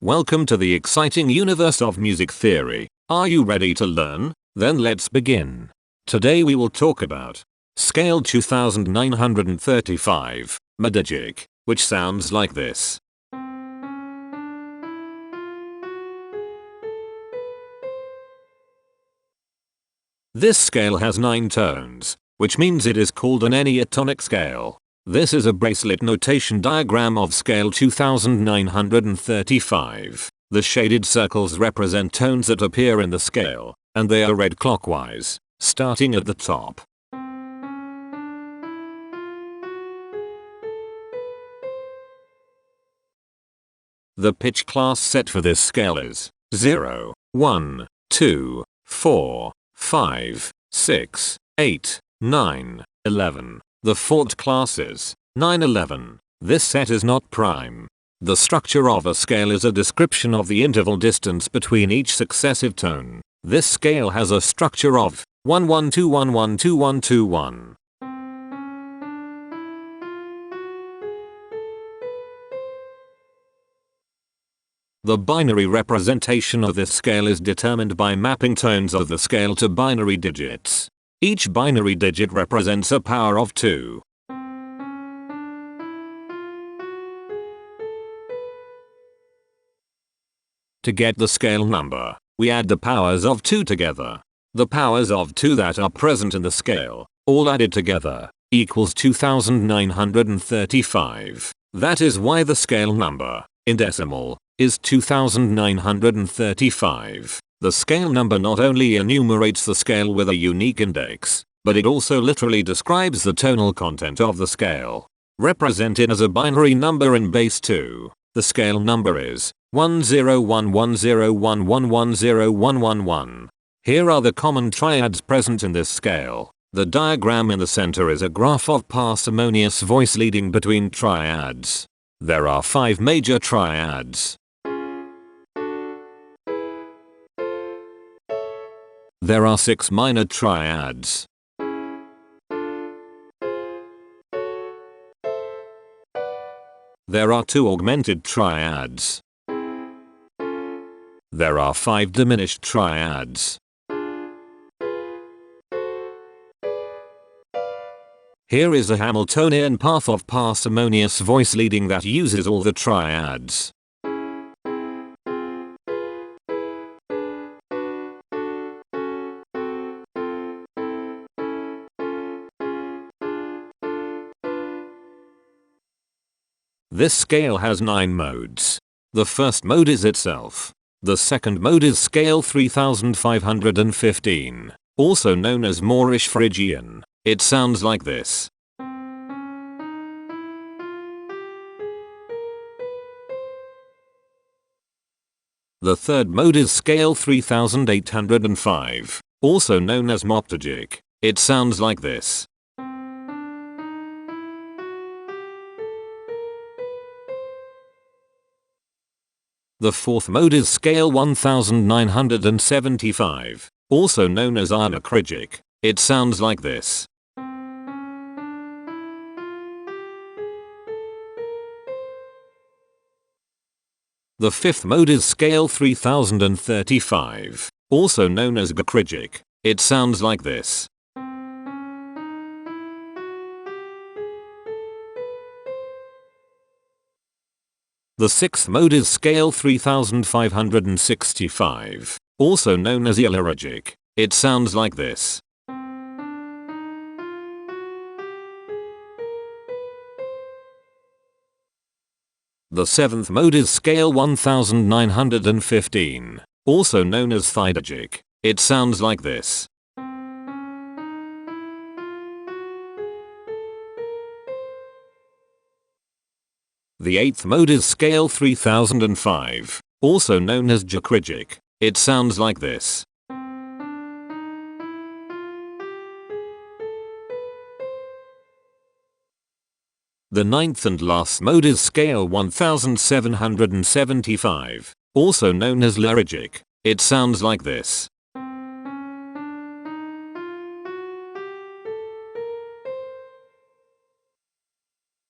Welcome to the exciting universe of music theory. Are you ready to learn? Then let's begin. Today we will talk about Scale 2935, Modygic, which sounds like this. This scale has 9 tones, which means it is called an enneatonic scale. This is a bracelet notation diagram of scale 2935. The shaded circles represent tones that appear in the scale, and they are read clockwise, starting at the top. The pitch class set for this scale is 0, 1, 2, 4, 5, 6, 8, 9, 11. The fault class is 911. This set is not prime. The structure of a scale is a description of the interval distance between each successive tone. This scale has a structure of 112112121. The binary representation of this scale is determined by mapping tones of the scale to binary digits. Each binary digit represents a power of 2. To get the scale number, we add the powers of 2 together. The powers of 2 that are present in the scale, all added together, equals 2935. That is why the scale number, in decimal, is 2935. The scale number not only enumerates the scale with a unique index, but it also literally describes the tonal content of the scale. Represented as a binary number in base 2, the scale number is 10110110111. Here are the common triads present in this scale. The diagram in the center is a graph of parsimonious voice leading between triads. There are 5 major triads. There are 6 minor triads. There are 2 augmented triads. There are 5 diminished triads. Here is a Hamiltonian path of parsimonious voice leading that uses all the triads. This scale has 9 modes. The first mode is itself. The second mode is scale 3515, also known as Moorish Phrygian. It sounds like this. The third mode is scale 3805, also known as Modygic. It sounds like this. The fourth mode is scale 1975, also known as Larigic. It sounds like this. The fifth mode is scale 3035, also known as Larigic. It sounds like this. The sixth mode is scale 3565, also known as Larigic. It sounds like this. The seventh mode is scale 1915, also known as Thiederjic. It sounds like this. The eighth mode is scale 3005, also known as Larigic. It sounds like this. The ninth and last mode is scale 1775, also known as Larigic. It sounds like this.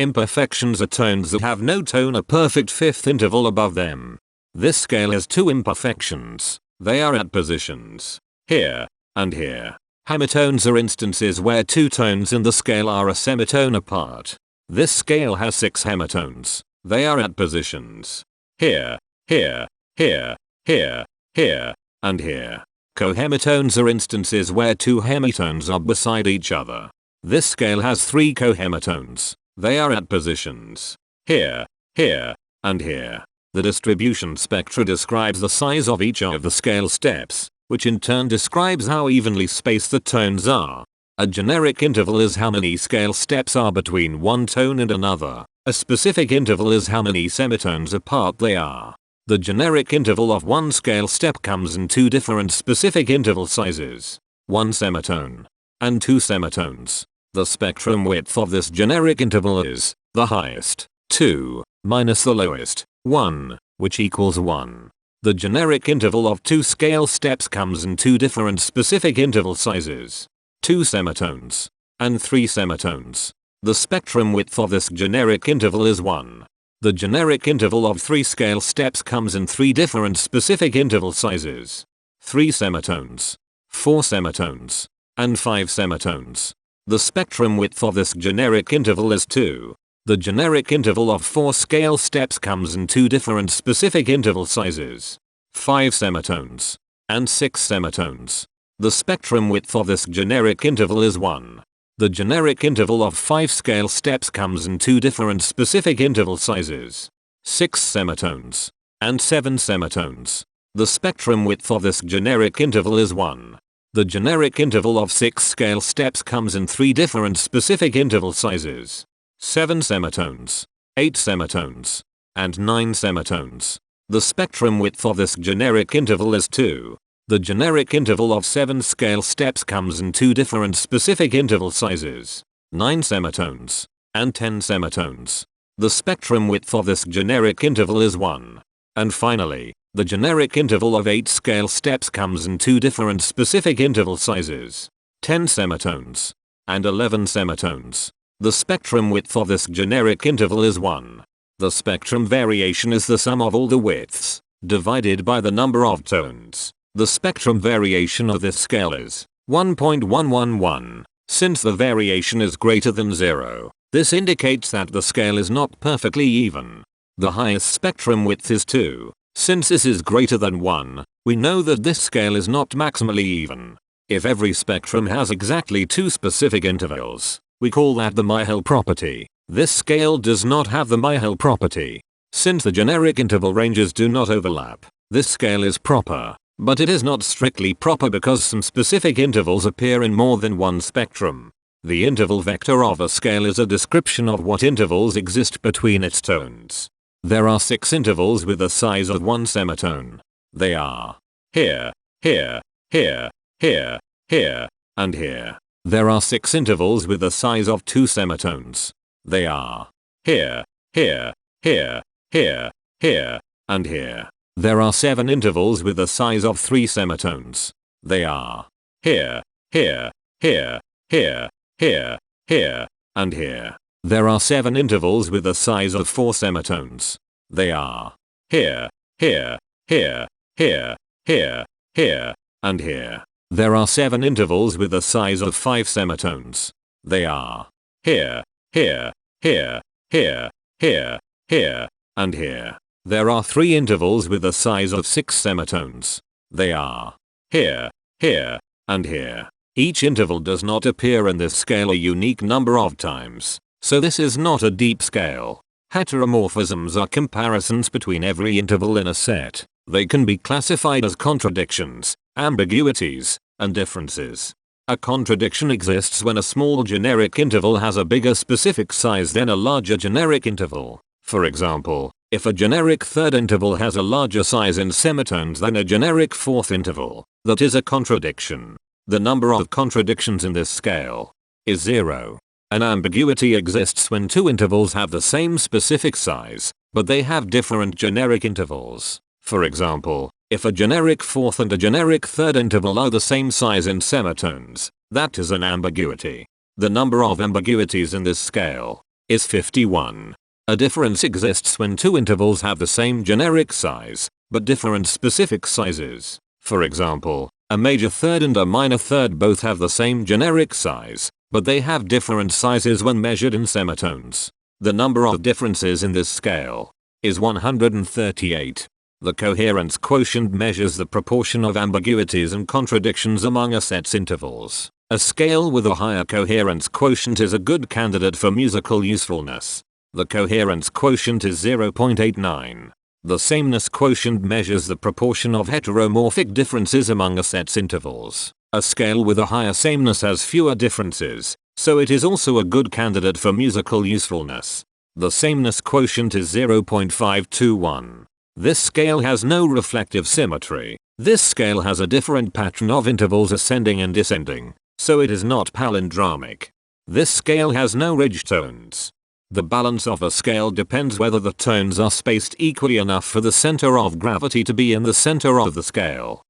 Imperfections are tones that have no tone, a perfect fifth interval above them. This scale has two imperfections. They are at positions here and here. Hemitones are instances where two tones in the scale are a semitone apart. This scale has 6 hemitones. They are at positions here, here, here, here, here, and here. Cohemitones are instances where two hemitones are beside each other. This scale has 3 cohemitones. They are at positions here, here, and here. The distribution spectra describes the size of each of the scale steps, which in turn describes how evenly spaced the tones are. A generic interval is how many scale steps are between one tone and another. A specific interval is how many semitones apart they are. The generic interval of one scale step comes in 2 different specific interval sizes, 1 semitone and 2 semitones. The spectrum width of this generic interval is the highest, 2, minus the lowest, 1, which equals 1. The generic interval of 2 scale steps comes in 2 different specific interval sizes, 2 semitones and 3 semitones. The spectrum width of this generic interval is 1. The generic interval of 3 scale steps comes in 3 different specific interval sizes, 3 semitones, 4 semitones, and 5 semitones. The spectrum width of this generic interval is 2. The generic interval of 4 scale steps comes in 2 different specific interval sizes, 5 semitones and 6 semitones. The spectrum width of this generic interval is 1. The generic interval of 5 scale steps comes in 2 different specific interval sizes, 6 semitones and 7 semitones. The spectrum width of this generic interval is 1. The generic interval of 6 scale steps comes in 3 different specific interval sizes, 7 semitones, 8 semitones, and 9 semitones. The spectrum width of this generic interval is 2. The generic interval of 7 scale steps comes in 2 different specific interval sizes, 9 semitones and 10 semitones. The spectrum width of this generic interval is 1. And finally, the generic interval of 8 scale steps comes in 2 different specific interval sizes, 10 semitones and 11 semitones. The spectrum width of this generic interval is 1. The spectrum variation is the sum of all the widths, divided by the number of tones. The spectrum variation of this scale is 1.111. Since the variation is greater than 0, this indicates that the scale is not perfectly even. The highest spectrum width is 2. Since this is greater than 1, we know that this scale is not maximally even. If every spectrum has exactly 2 specific intervals, we call that the Myhill property. This scale does not have the Myhill property. Since the generic interval ranges do not overlap, this scale is proper. But it is not strictly proper because some specific intervals appear in more than one spectrum. The interval vector of a scale is a description of what intervals exist between its tones. There are 6 intervals with the size of 1 semitone. They are here, here, here, here, here, and here. There are 6 intervals with the size of 2 semitones. They are here, here, here, here, here, and here. There are 7 intervals with the size of 3 semitones. They are here, here, here, here, here, here, and here. There are 7 intervals with the size of 4 semitones. They are here, here, here, here, here, here, and here. There are 7 intervals with the size of 5 semitones. They are here, here, here, here, here, here, and here. There are 3 intervals with the size of 6 semitones. They are here, here, and here. Each interval does not appear in this scale a unique number of times, so this is not a deep scale. Heteromorphisms are comparisons between every interval in a set. They can be classified as contradictions, ambiguities, and differences. A contradiction exists when a small generic interval has a bigger specific size than a larger generic interval. For example, if a generic third interval has a larger size in semitones than a generic fourth interval, that is a contradiction. The number of contradictions in this scale is 0. An ambiguity exists when 2 intervals have the same specific size, but they have different generic intervals. For example, if a generic fourth and a generic third interval are the same size in semitones, that is an ambiguity. The number of ambiguities in this scale is 51. A difference exists when 2 intervals have the same generic size, but different specific sizes. For example, a major third and a minor third both have the same generic size, but they have different sizes when measured in semitones. The number of differences in this scale is 138. The coherence quotient measures the proportion of ambiguities and contradictions among a set's intervals. A scale with a higher coherence quotient is a good candidate for musical usefulness. The coherence quotient is 0.89. The sameness quotient measures the proportion of heteromorphic differences among a set's intervals. A scale with a higher sameness has fewer differences, so it is also a good candidate for musical usefulness. The sameness quotient is 0.521. This scale has no reflective symmetry. This scale has a different pattern of intervals ascending and descending, so it is not palindromic. This scale has no ridge tones. The balance of a scale depends whether the tones are spaced equally enough for the center of gravity to be in the center of the scale.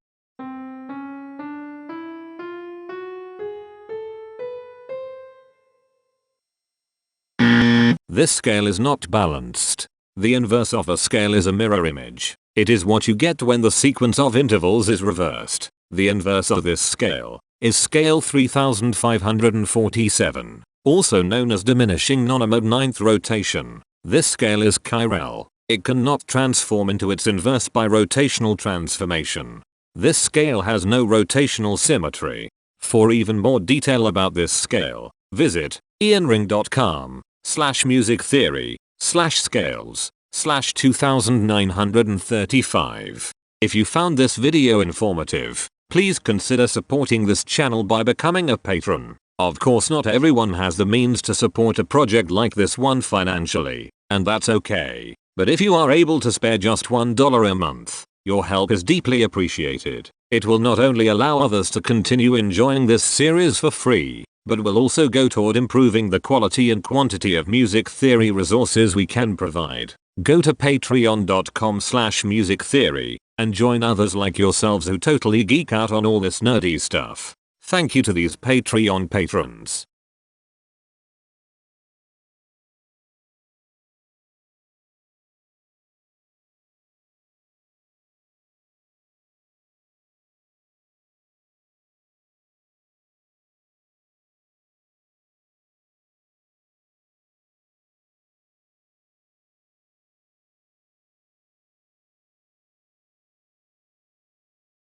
This scale is not balanced. The inverse of a scale is a mirror image. It is what you get when the sequence of intervals is reversed. The inverse of this scale is scale 3547, also known as diminishing non-mode ninth rotation. This scale is chiral. It cannot transform into its inverse by rotational transformation. This scale has no rotational symmetry. For even more detail about this scale, visit ianring.com/musictheory/scales/2935. If you found this video informative, please consider supporting this channel by becoming a patron. Of course, not everyone has the means to support a project like this one financially, and that's okay. But if you are able to spare just $1 a month, your help is deeply appreciated. It will not only allow others to continue enjoying this series for free, but will also go toward improving the quality and quantity of music theory resources we can provide. Go to patreon.com/musictheory and join others like yourselves who totally geek out on all this nerdy stuff. Thank you to these Patreon patrons.